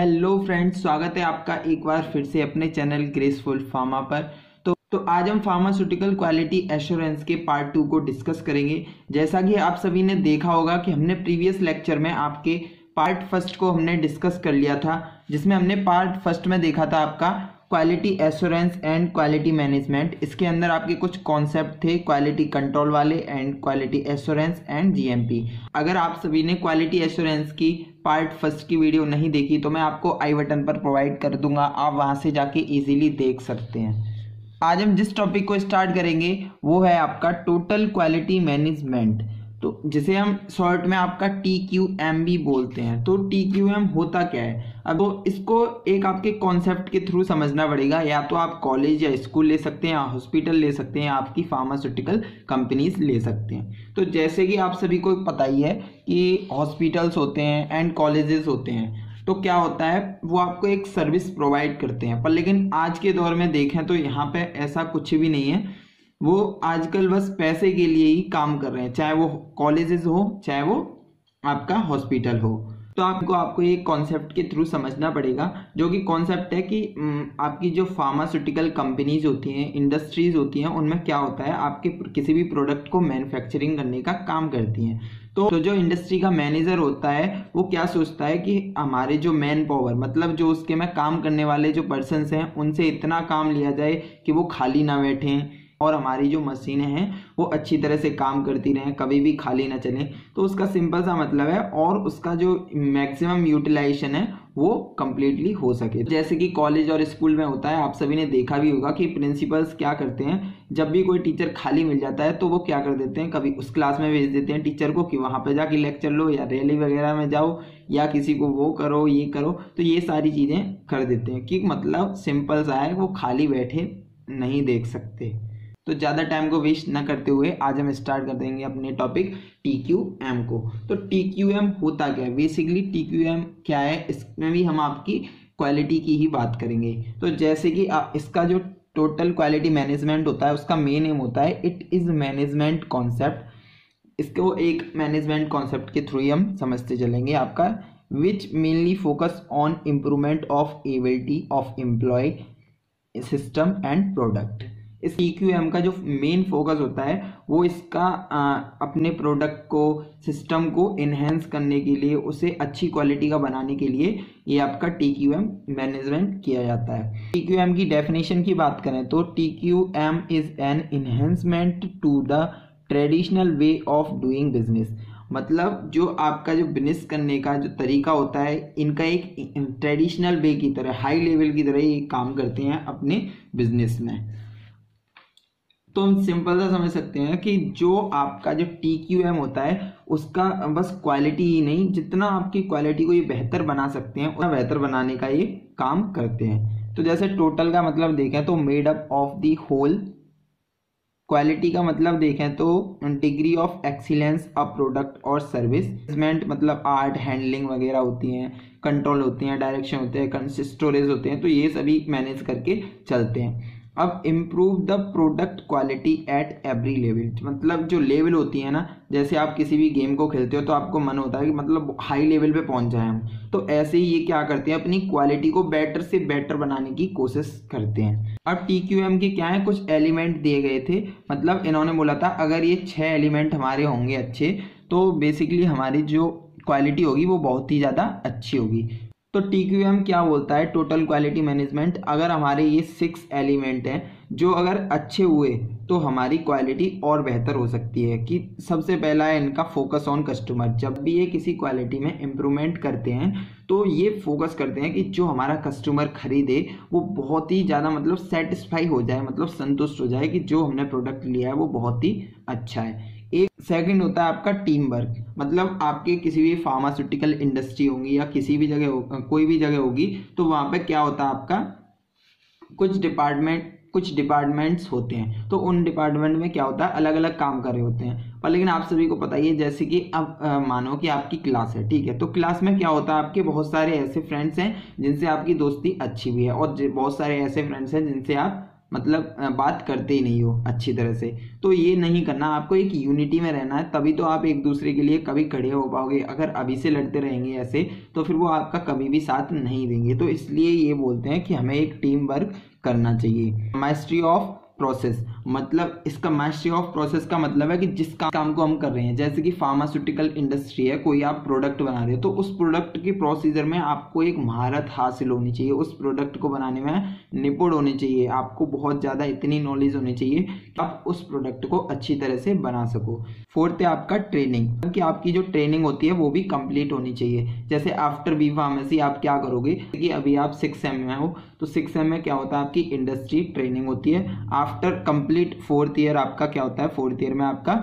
Hello friends, स्वागत है आपका एक बार फिर से अपने चैनल ग्रेसफुल फार्मा पर। तो आज हम फार्मास्यूटिकल क्वालिटी एश्योरेंस के पार्ट 2 को डिस्कस करेंगे। जैसा कि आप सभी ने देखा होगा कि हमने प्रीवियस लेक्चर में आपके पार्ट फर्स्ट को हमने डिस्कस कर लिया था, जिसमें हमने पार्ट फर्स्ट में देखा था आपका quality assurance and quality management. इसके अंदर आपके कुछ कॉन्सेप्ट थे क्वालिटी कंट्रोल वाले and quality assurance and GMP. अगर आप सभी ने क्वालिटी एश्योरेंस की पार्ट फर्स्ट की वीडियो नहीं देखी तो मैं आपको आई बटन पर प्रोवाइड कर दूंगा, आप वहां से जाके इजीली देख सकते हैं। आज हम जिस टॉपिक को स्टार्ट करेंगे वो है आपका टोटल क्वालिटी मैनेजमेंट, तो जिसे हम शॉर्ट में आपका TQM भी बोलते हैं। तो TQM होता क्या है? अब तो इसको एक आपके कॉन्सेप्ट के थ्रू समझना पड़ेगा। या तो आप कॉलेज या स्कूल ले सकते हैं, या हॉस्पिटल ले सकते हैं, या आपकी फार्मास्यूटिकल कंपनीज ले सकते हैं। तो जैसे कि आप सभी को पता ही है कि हॉस्पिटल्स होते हैं एंड कॉलेजेस होते हैं, तो क्या होता है वो आपको एक सर्विस प्रोवाइड करते हैं। पर लेकिन आज के दौर में देखें तो यहाँ पे ऐसा कुछ भी नहीं है। वो आजकल बस पैसे के लिए ही काम कर रहे हैं, चाहे वो कॉलेजेस हो चाहे वो आपका हॉस्पिटल हो। तो आपको एक कॉन्सेप्ट के थ्रू समझना पड़ेगा, जो कि कॉन्सेप्ट है कि आपकी जो फार्मास्यूटिकल कंपनीज होती हैं, इंडस्ट्रीज होती हैं, उनमें क्या होता है आपके किसी भी प्रोडक्ट को मैन्युफैक्चरिंग करने का काम करती हैं। तो जो इंडस्ट्री का मैनेजर होता है वो क्या सोचता है कि हमारे जो मैन पावर, मतलब जो उसके में काम करने वाले जो पर्सन्स हैं, उनसे इतना काम लिया जाए कि वो खाली ना बैठें और हमारी जो मशीनें हैं वो अच्छी तरह से काम करती रहें, कभी भी खाली ना चलें। तो उसका सिंपल सा मतलब है, और उसका जो मैक्सिमम यूटिलाइजेशन है वो कंप्लीटली हो सके। जैसे कि कॉलेज और स्कूल में होता है, आप सभी ने देखा भी होगा कि प्रिंसिपल्स क्या करते हैं, जब भी कोई टीचर खाली मिल जाता है तो वो क्या कर देते हैं, कभी उस क्लास में भेज देते हैं टीचर को कि वहाँ पर जाके लेक्चर लो, या रैली वगैरह में जाओ, या किसी को वो करो ये करो। तो ये सारी चीज़ें कर देते हैं कि मतलब सिंपल सा है, वो खाली बैठे नहीं देख सकते। तो ज़्यादा टाइम को वेस्ट ना करते हुए आज हम स्टार्ट कर देंगे अपने टॉपिक TQM को। तो TQM होता क्या है? बेसिकली TQM क्या है, इसमें भी हम आपकी क्वालिटी की ही बात करेंगे। तो जैसे कि इसका जो टोटल क्वालिटी मैनेजमेंट होता है उसका मेन एम होता है इट इज़ मैनेजमेंट कॉन्सेप्ट। इसको एक मैनेजमेंट कॉन्सेप्ट के थ्रू ही हम समझते चलेंगे आपका, which mainly focus on improvement of ability of employ system and product. इस TQM का जो मेन फोकस होता है वो इसका अपने प्रोडक्ट को, सिस्टम को इन्हेंस करने के लिए, उसे अच्छी क्वालिटी का बनाने के लिए ये आपका TQM मैनेजमेंट किया जाता है। TQM की डेफिनेशन की बात करें तो TQM is an enhancement to the traditional way of doing business. मतलब जो आपका जो बिजनेस करने का जो तरीका होता है, इनका एक ट्रेडिशनल वे की तरह, हाई लेवल की तरह ये काम करते हैं अपने बिजनेस में। तो हम सिंपल सा समझ सकते हैं कि जो आपका जो TQM होता है उसका बस क्वालिटी ही नहीं, जितना आपकी क्वालिटी को ये बेहतर बना सकते हैं उतना बेहतर बनाने का ये काम करते हैं। तो जैसे टोटल का मतलब देखें तो made up of the whole, quality का मतलब देखें तो degree of excellence a product और सर्विस, मैनेजमेंट मतलब आर्ट, हैंडलिंग वगैरह होती हैं, कंट्रोल होते हैं, डायरेक्शन होते हैं, स्टोरेज होते हैं, तो ये सभी मैनेज करके चलते हैं। अब improve the product quality at every level, मतलब जो लेवल होती है ना, जैसे आप किसी भी गेम को खेलते हो तो आपको मन होता है कि मतलब हाई लेवल पे पहुंच जाए हम, तो ऐसे ही ये क्या करते हैं, अपनी क्वालिटी को बेटर से बेटर बनाने की कोशिश करते हैं। अब TQM के क्या है, कुछ एलिमेंट दिए गए थे, मतलब इन्होंने बोला था अगर ये 6 एलिमेंट हमारे होंगे अच्छे तो बेसिकली हमारी जो क्वालिटी होगी वो बहुत ही ज़्यादा अच्छी होगी। तो TQM क्या बोलता है, टोटल क्वालिटी मैनेजमेंट, अगर हमारे ये 6 एलिमेंट हैं जो अगर अच्छे हुए तो हमारी क्वालिटी और बेहतर हो सकती है। कि सबसे पहला है इनका फोकस ऑन कस्टमर। जब भी ये किसी क्वालिटी में इम्प्रूवमेंट करते हैं तो ये फोकस करते हैं कि जो हमारा कस्टमर खरीदे वो बहुत ही ज़्यादा मतलब सेटिस्फाई हो जाए, मतलब संतुष्ट हो जाए कि जो हमने प्रोडक्ट लिया है वो बहुत ही अच्छा है। एक सेकंड होता है आपका टीम वर्क, मतलब आपके किसी भी फार्मास्यूटिकल इंडस्ट्री होगी या किसी भी जगह कोई भी जगह होगी तो वहाँ पे क्या होता है आपका कुछ डिपार्टमेंट्स होते हैं, तो उन डिपार्टमेंट में क्या होता है अलग अलग काम कर रहे होते हैं। पर लेकिन आप सभी को पता ही है, जैसे कि अब मानो कि आपकी क्लास है, ठीक है, तो क्लास में क्या होता है आपके बहुत सारे ऐसे फ्रेंड्स हैं जिनसे आपकी दोस्ती अच्छी भी है, और बहुत सारे ऐसे फ्रेंड्स हैं जिनसे आप मतलब बात करते ही नहीं हो अच्छी तरह से। तो ये नहीं करना, आपको एक यूनिटी में रहना है, तभी तो आप एक दूसरे के लिए कभी खड़े हो पाओगे। अगर अभी से लड़ते रहेंगे ऐसे तो फिर वो आपका कभी भी साथ नहीं देंगे। तो इसलिए ये बोलते हैं कि हमें एक टीम वर्क करना चाहिए। मास्टरी ऑफ प्रोसेस, मतलब इसका मास्टरी ऑफ प्रोसेस का मतलब है कि जिस काम को हम कर रहे हैं, जैसे कि फार्मास्यूटिकल इंडस्ट्री है, कोई आप प्रोडक्ट बना रहे हो तो उस प्रोडक्ट की प्रोसीजर में आपको एक महारत हासिल होनी चाहिए, उस प्रोडक्ट को बनाने में निपुण होने चाहिए, आपको बहुत ज़्यादा इतनी नॉलेज होनी चाहिए कि आप उस प्रोडक्ट को अच्छी तरह से बना सको। फोर्थ है आपका ट्रेनिंग, कि आपकी जो ट्रेनिंग होती है वो भी कंप्लीट होनी चाहिए। जैसे आफ्टर बी फार्मेसी आप क्या करोगे कि अभी आप 6 में हो तो 6 में क्या होता है, आपकी इंडस्ट्री ट्रेनिंग होती है। आफ्टर कंप्लीट 4th ईयर आपका क्या होता है, 4th ईयर में आपका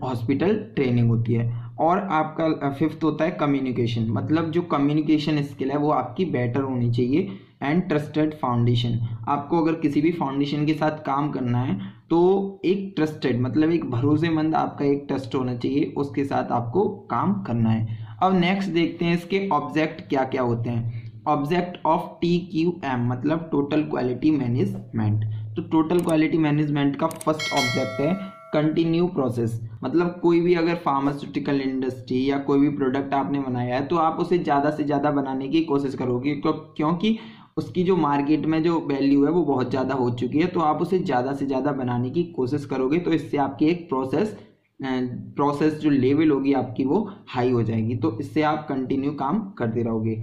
हॉस्पिटल ट्रेनिंग होती है। और आपका 5th होता है कम्युनिकेशन, मतलब जो कम्युनिकेशन स्किल है वो आपकी बेटर होनी चाहिए। एंड ट्रस्टेड फाउंडेशन, आपको अगर किसी भी फाउंडेशन के साथ काम करना है तो एक ट्रस्टेड मतलब एक भरोसेमंद आपका एक ट्रस्ट होना चाहिए, उसके साथ आपको काम करना है। अब नेक्स्ट देखते हैं इसके ऑब्जेक्ट क्या क्या होते हैं। ऑब्जेक्ट ऑफ TQM मतलब टोटल क्वालिटी मैनेजमेंट। तो टोटल क्वालिटी मैनेजमेंट का फर्स्ट ऑब्जेक्ट है कंटिन्यू प्रोसेस, मतलब कोई भी अगर फार्मास्यूटिकल इंडस्ट्री या कोई भी प्रोडक्ट आपने बनाया है तो आप उसे ज़्यादा से ज़्यादा बनाने की कोशिश करोगे, क्योंकि उसकी जो मार्केट में जो वैल्यू है वो बहुत ज़्यादा हो चुकी है, तो आप उसे ज़्यादा से ज़्यादा बनाने की कोशिश करोगे। तो इससे आपकी एक प्रोसेस जो लेवल होगी आपकी वो हाई हो जाएगी, तो इससे आप कंटिन्यू काम करते रहोगे।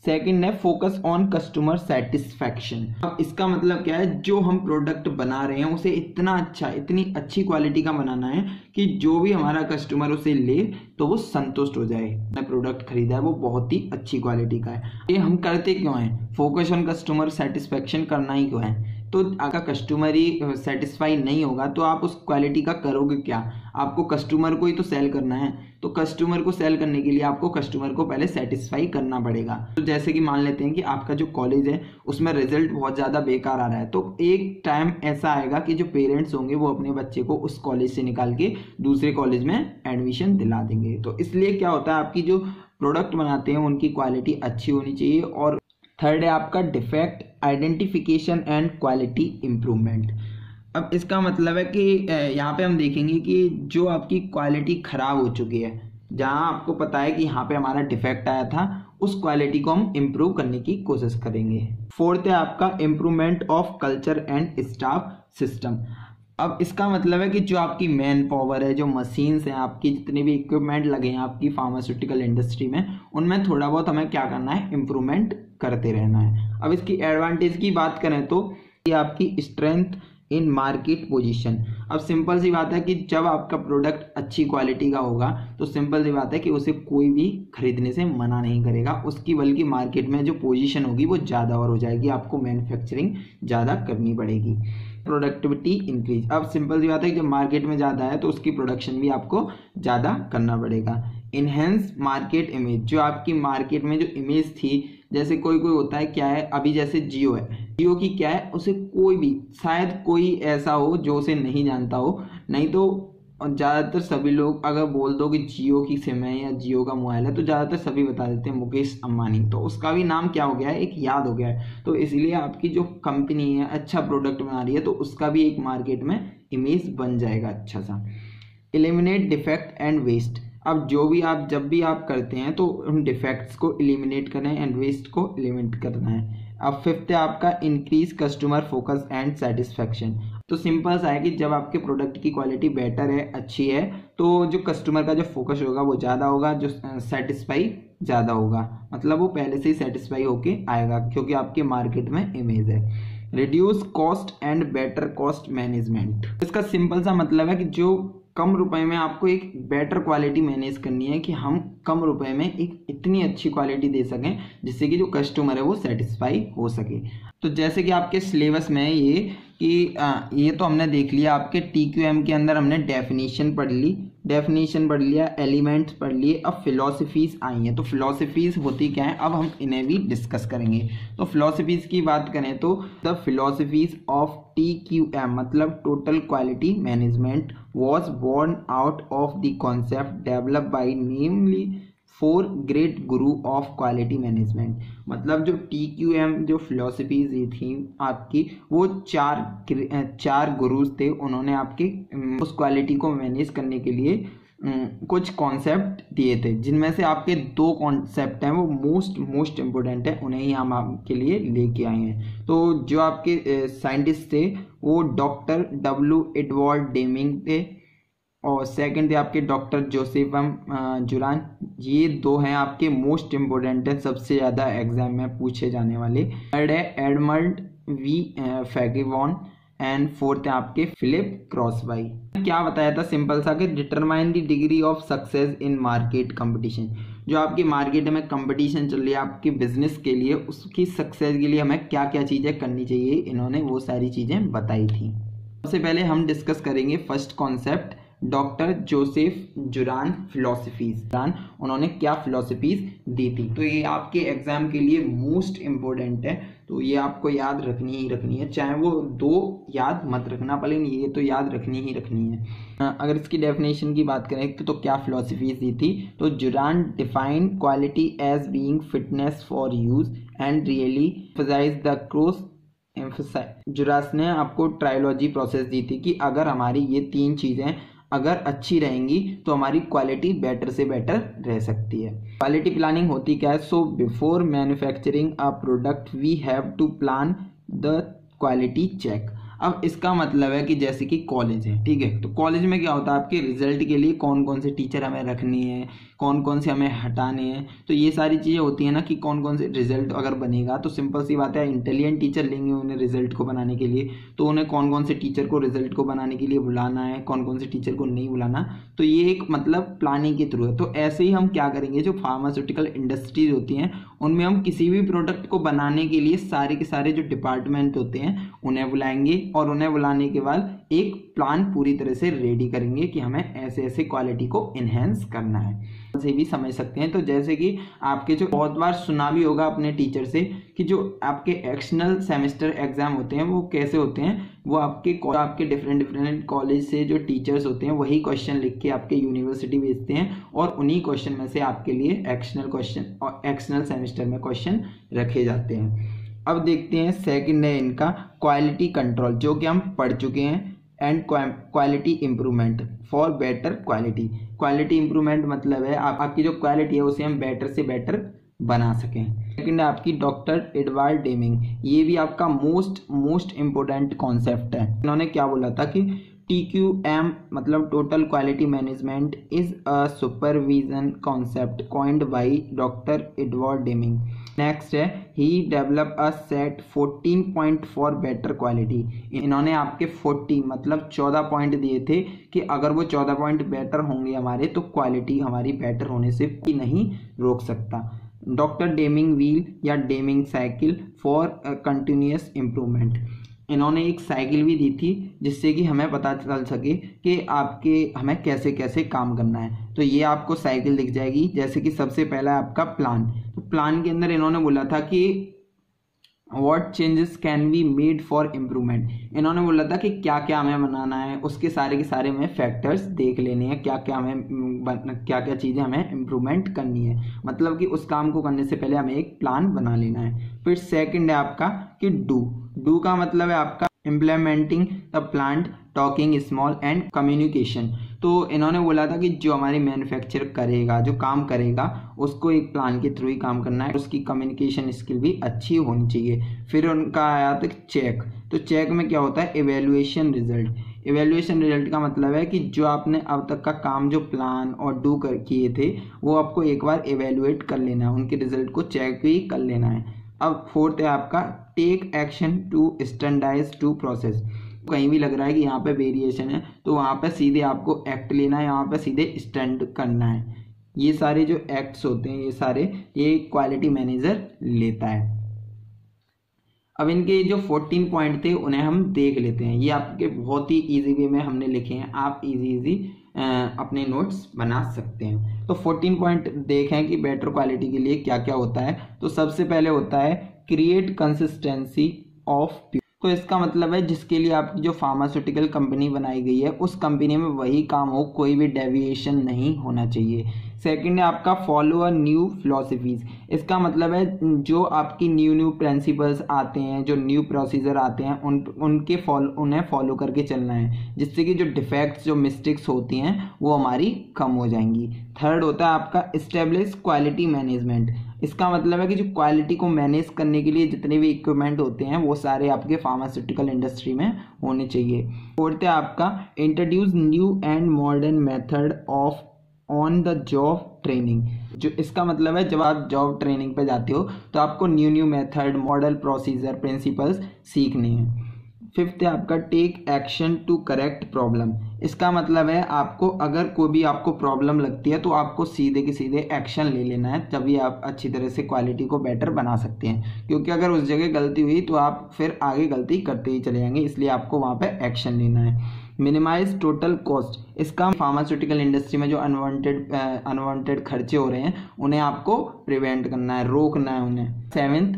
सेकंड है फोकस ऑन कस्टमर सेटिस्फैक्शन। अब इसका मतलब क्या है, जो हम प्रोडक्ट बना रहे हैं उसे इतनी अच्छी क्वालिटी का बनाना है कि जो भी हमारा कस्टमर उसे ले तो वो संतुष्ट हो जाए। प्रोडक्ट खरीदा है वो बहुत ही अच्छी क्वालिटी का है। ये हम करते क्यों हैं, फोकस ऑन कस्टमर सेटिस्फैक्शन करना ही क्यों है। तो अगर कस्टमर ही सेटिस्फाई नहीं होगा तो आप उस क्वालिटी का करोगे क्या, आपको कस्टमर को ही तो सेल करना है। तो कस्टमर को सेल करने के लिए आपको कस्टमर को पहले सेटिस्फाई करना पड़ेगा। तो जैसे कि मान लेते हैं कि आपका जो कॉलेज है उसमें रिजल्ट बहुत ज़्यादा बेकार आ रहा है, तो एक टाइम ऐसा आएगा कि जो पेरेंट्स होंगे वो अपने बच्चे को उस कॉलेज से निकाल के दूसरे कॉलेज में एडमिशन दिला देंगे। तो इसलिए क्या होता है, आपकी जो प्रोडक्ट बनाते हैं उनकी क्वालिटी अच्छी होनी चाहिए। और थर्ड है आपका defect identification and quality improvement. अब इसका मतलब है कि यहाँ पे हम देखेंगे कि जो आपकी क्वालिटी खराब हो चुकी है, जहाँ आपको पता है कि यहाँ पे हमारा डिफेक्ट आया था, उस क्वालिटी को हम इम्प्रूव करने की कोशिश करेंगे। फोर्थ है आपका improvement of culture and staff system. अब इसका मतलब है कि जो आपकी मैन पावर है, जो मशीन्स हैं, आपकी जितने भी इक्विपमेंट लगे हैं आपकी फार्मास्यूटिकल इंडस्ट्री में, उनमें थोड़ा बहुत हमें क्या करना है, इम्प्रूवमेंट करते रहना है। अब इसकी एडवांटेज की बात करें तो ये आपकी स्ट्रेंथ इन मार्केट पोजीशन। अब सिंपल सी बात है कि जब आपका प्रोडक्ट अच्छी क्वालिटी का होगा तो सिंपल सी बात है कि उसे कोई भी खरीदने से मना नहीं करेगा, उसकी बल्कि मार्केट में जो पोजीशन होगी वो ज़्यादा और हो जाएगी, आपको मैन्युफैक्चरिंग ज़्यादा करनी पड़ेगी, प्रोडक्टिविटी इंक्रीज। अब सिंपल सी बात है कि जब मार्केट में ज़्यादा है तो उसकी प्रोडक्शन भी आपको ज़्यादा करना पड़ेगा। इनहेंस मार्केट इमेज, जो आपकी मार्केट में जो इमेज थी, जैसे कोई होता है क्या है, अभी जैसे जियो है, जियो की क्या है, उसे कोई भी शायद कोई ऐसा हो जो उसे नहीं जानता हो, नहीं तो ज़्यादातर सभी लोग अगर बोल दो कि जियो की सिम है या जियो का मोबाइल है तो ज़्यादातर सभी बता देते हैं मुकेश अंबानी, तो उसका भी नाम क्या हो गया है, एक याद हो गया है। तो इसलिए आपकी जो कंपनी है अच्छा प्रोडक्ट बना रही है तो उसका भी एक मार्केट में इमेज बन जाएगा अच्छा सा। Eliminate defect and waste. अब जब भी आप करते हैं तो उन डिफेक्ट्स को एलिमिनेट करना है एंड वेस्ट को एलिमिनेट करना है। अब फिफ्थ है आपका increase customer focus and satisfaction. तो सिंपल सा है कि जब आपके प्रोडक्ट की क्वालिटी बेटर है, अच्छी है, तो जो कस्टमर का जो फोकस होगा वो ज़्यादा होगा, जो सेटिस्फाई ज़्यादा होगा, मतलब वो पहले से ही सेटिस्फाई होके आएगा क्योंकि आपके मार्केट में इमेज है। Reduce cost and better cost management. इसका सिंपल सा मतलब है कि जो कम रुपए में आपको एक बेटर क्वालिटी मैनेज करनी है कि हम कम रुपए में एक इतनी अच्छी क्वालिटी दे सकें जिससे कि जो कस्टमर है वो सेटिस्फाई हो सके। तो जैसे कि आपके सिलेबस में है ये कि ये तो हमने देख लिया, आपके TQM के अंदर हमने डेफिनेशन पढ़ लिया, एलिमेंट्स पढ़ लिए, अब फिलॉसफीज आई हैं। तो फिलॉसफीज होती क्या है, अब हम इन्हें भी डिस्कस करेंगे। तो फिलॉसफीज की बात करें तो द फिलॉसफीज ऑफ TQM मतलब total quality management was born out of the concept developed by namely 4 great Guru of quality management. मतलब जो TQM जो फिलोसफीज थी आपकी, वो चार गुरुज थे। उन्होंने आपके उस क्वालिटी को मैनेज करने के लिए कुछ कॉन्सेप्ट दिए थे, जिनमें से आपके 2 कॉन्सेप्ट हैं वो मोस्ट इम्पोर्टेंट है, उन्हें ही हम आपके लिए लेके आए हैं। तो जो आपके साइंटिस्ट थे वो डॉक्टर W एडवर्ड डेमिंग थे, और सेकंड थे आपके डॉक्टर जोसेफ जुरान। ये 2 हैं आपके मोस्ट इम्पोर्टेंट है, सबसे ज़्यादा एग्जाम में पूछे जाने वाले। थर्ड है एडमंड V फैगेवॉन, एंड फोर्थ है आपके फिलिप क्रॉसबाई। क्या बताया था सिंपल सा कि determine the degree of success in market competition. जो आपकी मार्केट में कंपटीशन चल रही है आपके बिजनेस के लिए, उसकी सक्सेस के लिए हमें क्या क्या चीज़ें करनी चाहिए, इन्होंने वो सारी चीज़ें बताई थी। सबसे पहले हम डिस्कस करेंगे first concept, doctor Joseph Juran philosophies. उन्होंने क्या फिलोसफीज दी थी, तो ये आपके एग्जाम के लिए मोस्ट इम्पोर्टेंट है, तो ये आपको याद रखनी ही रखनी है, चाहे वो 2 याद मत रखना पड़े, ये तो याद रखनी ही रखनी है। अगर इसकी डेफिनेशन की बात करें तो क्या फिलोसफीज दी थी, तो Juran define quality as being fitness for use and really emphasize the cross Juran's ने आपको ट्रायोलॉजी प्रोसेस दी थी कि अगर हमारी ये 3 चीज़ें अगर अच्छी रहेंगी तो हमारी क्वालिटी बेटर से बेटर रह सकती है। क्वालिटी प्लानिंग होती क्या है, so before manufacturing a product we have to plan the quality check. अब इसका मतलब है कि जैसे कि कॉलेज है, ठीक है, तो कॉलेज में क्या होता है, आपके रिजल्ट के लिए कौन कौन से टीचर हमें रखनी है, कौन कौन से हमें हटाने हैं, तो ये सारी चीज़ें होती हैं ना कि कौन कौन से रिजल्ट अगर बनेगा, तो सिंपल सी बात है इंटेलिजेंट टीचर लेंगे उन्हें रिजल्ट को बनाने के लिए, तो उन्हें कौन कौन से टीचर को रिजल्ट को बनाने के लिए बुलाना है, कौन कौन से टीचर को नहीं बुलाना, तो ये एक मतलब प्लानिंग के थ्रू है। तो ऐसे ही हम क्या करेंगे, जो फार्मास्यूटिकल इंडस्ट्रीज होती हैं उनमें हम किसी भी प्रोडक्ट को बनाने के लिए सारे के सारे जो डिपार्टमेंट होते हैं उन्हें बुलाएंगे, और उन्हें बुलाने के बाद एक प्लान पूरी तरह से रेडी करेंगे कि हमें ऐसे ऐसे क्वालिटी को इनहेंस करना है। से भी समझ सकते हैं, तो जैसे कि आपके जो बहुत बार सुना भी होगा अपने टीचर से कि जो आपके एक्सटर्नल सेमेस्टर एग्जाम होते हैं वो कैसे होते हैं, वो आपके डिफरेंट कॉलेज से जो टीचर्स होते हैं वही क्वेश्चन लिख के आपके यूनिवर्सिटी भेजते हैं, और उन्हीं क्वेश्चन में से आपके लिए एक्सटर्नल क्वेश्चन और एक्सटर्नल सेमेस्टर में क्वेश्चन रखे जाते हैं। अब देखते हैं सेकंड है इनका क्वालिटी कंट्रोल, जो कि हम पढ़ चुके हैं, and quality improvement for better quality. Quality improvement मतलब है आपकी जो क्वालिटी है उसे हम बेटर से बेटर बना सकें। सेकंड है आपकी डॉक्टर एडवर्ड डेमिंग, ये भी आपका मोस्ट इम्पोर्टेंट कॉन्सेप्ट है। इन्होंने क्या बोला था कि TQM मतलब total quality management is a supervision concept coined by doctor Edward Deming. Next है he develop a set 14 point for better quality. इन्होंने आपके 40 मतलब 14 पॉइंट दिए थे कि अगर वो 14 पॉइंट बेटर होंगे हमारे, तो क्वालिटी हमारी बेटर होने से भी नहीं रोक सकता। डॉक्टर डेमिंग व्हील या Deming cycle for continuous improvement, इन्होंने एक साइकिल भी दी थी जिससे कि हमें पता चल सके कि हमें कैसे कैसे काम करना है। तो ये आपको साइकिल दिख जाएगी। जैसे कि सबसे पहला है आपका प्लान, तो प्लान के अंदर इन्होंने बोला था कि what changes can be made for improvement. इन्होंने बोला था कि क्या क्या हमें बनाना है, उसके सारे के सारे हमें फैक्टर्स देख लेने हैं, क्या क्या चीज़ें हमें इम्प्रूवमेंट करनी है, मतलब कि उस काम को करने से पहले हमें एक प्लान बना लेना है। फिर सेकंड है आपका कि डू का मतलब है आपका implementing the plan, talking small and communication. तो इन्होंने बोला था कि जो हमारी मैन्युफैक्चर करेगा, जो काम करेगा, उसको एक प्लान के थ्रू ही काम करना है, उसकी कम्युनिकेशन स्किल भी अच्छी होनी चाहिए। फिर उनका आया था चेक, तो चेक में क्या होता है, इवेल्युएशन रिजल्ट। इवेल्युएशन रिजल्ट का मतलब है कि जो आपने अब तक का काम जो प्लान और डू कर किए थे वो आपको एक बार इवेल्युएट कर लेना है, उनके रिजल्ट को चेक भी कर लेना है। अब फोर्थ है आपका take action to standardize to process. कहीं भी लग रहा है कि यहाँ पे वेरिएशन है तो वहाँ पे सीधे आपको एक्ट लेना है, यहाँ पे सीधे स्टैंड करना है। ये सारे जो एक्ट्स होते हैं ये क्वालिटी मैनेजर लेता है। अब इनके जो 14 पॉइंट थे उन्हें हम देख लेते हैं। ये आपके बहुत ही इजी वे में हमने लिखे हैं, आप इजी अपने नोट्स बना सकते हैं। तो 14 पॉइंट देखें कि बेटर क्वालिटी के लिए क्या क्या होता है। तो सबसे पहले होता है क्रिएट कंसिस्टेंसी ऑफ, तो इसका मतलब है जिसके लिए आपकी जो फार्मास्यूटिकल कंपनी बनाई गई है उस कंपनी में वही काम हो, कोई भी डेविएशन नहीं होना चाहिए। सेकंड है आपका फॉलो अ न्यू फिलोसफीज। इसका मतलब है जो आपकी न्यू प्रिंसिपल्स आते हैं, जो न्यू प्रोसीजर आते हैं, उन्हें फॉलो करके चलना है, जिससे कि जो डिफेक्ट्स, जो मिस्टेक्स होती हैं वो हमारी कम हो जाएंगी। थर्ड होता है आपका इस्टेब्लिश क्वालिटी मैनेजमेंट। इसका मतलब है कि जो क्वालिटी को मैनेज करने के लिए जितने भी इक्विपमेंट होते हैं वो सारे आपके फार्मास्यूटिकल इंडस्ट्री में होने चाहिए। फोर्थ है आपका introduce new and modern method of on the job training. जो इसका मतलब है जब आप जॉब ट्रेनिंग पे जाते हो तो आपको new method, model, procedure, principles सीखने हैं। फिफ्थ है आपका take action to correct problem. इसका मतलब है आपको अगर कोई भी आपको प्रॉब्लम लगती है तो आपको सीधे के सीधे एक्शन ले लेना है, तभी आप अच्छी तरह से क्वालिटी को बेटर बना सकते हैं। क्योंकि अगर उस जगह गलती हुई तो आप फिर आगे गलती करते ही चले जाएंगे, इसलिए आपको वहाँ पे एक्शन लेना है। Minimize total cost. इसका फार्मास्यूटिकल इंडस्ट्री में जो अनवांटेड खर्चे हो रहे हैं उन्हें आपको प्रिवेंट करना है, रोकना है उन्हें। Seventh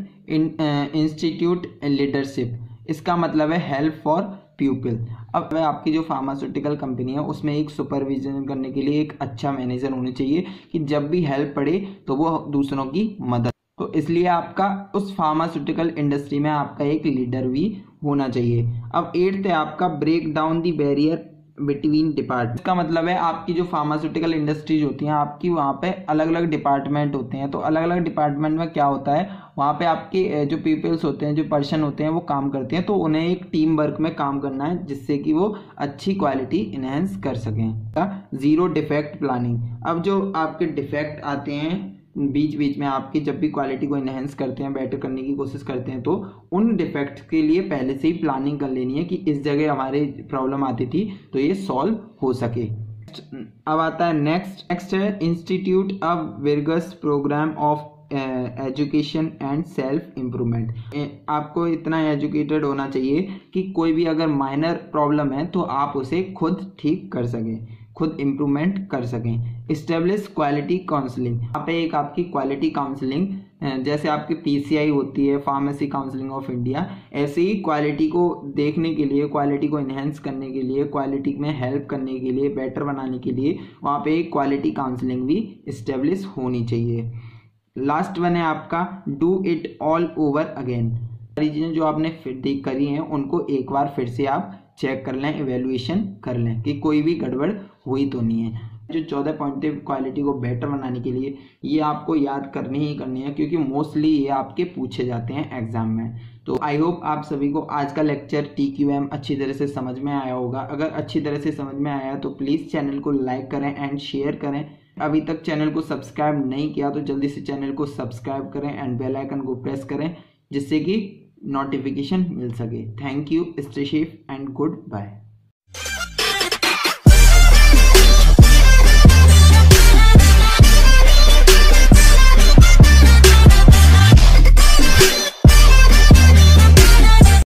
institute leadership. इसका मतलब है हेल्प फॉर पीपल। अब आपकी जो फार्मास्यूटिकल कंपनी है उसमें एक सुपरविजन करने के लिए एक अच्छा मैनेजर होना चाहिए कि जब भी हेल्प पड़े तो वो दूसरों की मदद, तो इसलिए आपका उस फार्मास्यूटिकल इंडस्ट्री में आपका एक लीडर भी होना चाहिए। अब एट्थ है आपका break down the barrier between department. इसका मतलब है आपकी जो फार्मास्यूटिकल इंडस्ट्रीज होती हैं आपकी वहाँ पे अलग अलग डिपार्टमेंट होते हैं, तो अलग अलग डिपार्टमेंट में क्या होता है वहाँ पे आपके जो पीपल्स होते हैं, जो पर्सन होते हैं वो काम करते हैं, तो उन्हें एक टीम वर्क में काम करना है जिससे कि वो अच्छी क्वालिटी इनहेंस कर सकें। Zero defect planning. अब जो आपके डिफेक्ट आते हैं बीच बीच में आपकी जब भी क्वालिटी को इनहेंस करते हैं, बेटर करने की कोशिश करते हैं, तो उन डिफेक्ट्स के लिए पहले से ही प्लानिंग कर लेनी है कि इस जगह हमारे प्रॉब्लम आती थी तो ये सॉल्व हो सके। अब आता है नेक्स्ट है institute a vigorous program of education and self improvement. आपको इतना एजुकेटेड होना चाहिए कि कोई भी अगर माइनर प्रॉब्लम है तो आप उसे खुद ठीक कर सकें, खुद इम्प्रूवमेंट कर सकें। Establish quality counselling. यहाँ पे एक आपकी क्वालिटी काउंसलिंग, जैसे आपकी PCI होती है, फार्मेसी काउंसलिंग ऑफ इंडिया, ऐसे ही क्वालिटी को देखने के लिए, क्वालिटी को इन्हेंस करने के लिए, क्वालिटी में हेल्प करने के लिए, बेटर बनाने के लिए वहाँ पे एक क्वालिटी काउंसलिंग भी इस्टेब्लिश होनी चाहिए। लास्ट वन है आपका do it all over again. सारी चीज़ें जो आपने फिर करी हैं उनको एक बार फिर से आप चेक कर लें, इवेल्युएशन कर लें कि कोई भी गड़बड़ हुई तो नहीं है। जो 14 पॉइंट थे क्वालिटी को बेटर बनाने के लिए, ये आपको याद करनी ही करनी है क्योंकि मोस्टली ये आपके पूछे जाते हैं एग्जाम में। तो आई होप आप सभी को आज का लेक्चर TQM अच्छी तरह से समझ में आया होगा। अगर अच्छी तरह से समझ में आया तो प्लीज़ चैनल को लाइक करें एंड शेयर करें। अभी तक चैनल को सब्सक्राइब नहीं किया तो जल्दी से चैनल को सब्सक्राइब करें एंड बेल आइकन को प्रेस करें जिससे कि नोटिफिकेशन मिल सके। Thank you, stay safe and good bye.